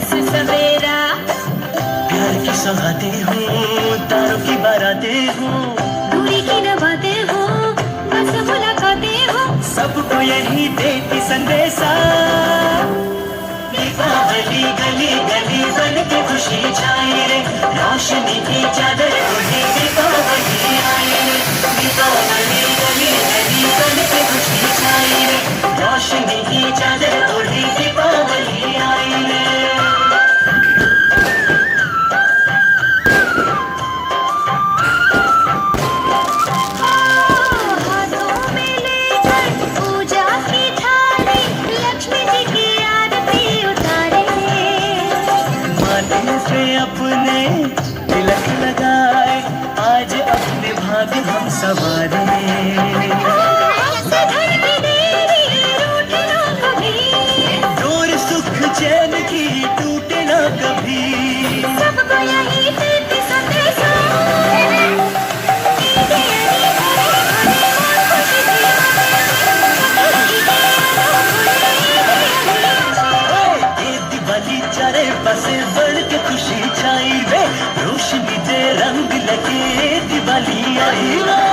बरस सवेरा। प्यार की सौगातें हूँ, तारों की बारातें हूँ, दूरी की नबातें हो, बस मुलाकातें हो, सबको यही देती संदेशा। दीपावली गली गली बन के खुशी छाई रे, रोशनी की चादर ओढ़े दीपावली आई रे। दीपावली गली गली बन के खुशी छाई रे, रोशनी की चादर ओढ़े दीपावली आई रे। हाथों में लेकर पूजा की थाली, लक्ष्मी जी की आरती उतारे। माथे पे अपने तिलक लगाए, आज अपने भाग्य हम संवारे। ऐसे धड़की देवी रूठे ना कभी, डोर सुख चैन की टूटे ना कभी। सबको यही देती संदेशा। ये दिवाली चारे पासे बढ़ के खुशी छाई रे, रोशनी दे रंग लगे दिवाली आई रे।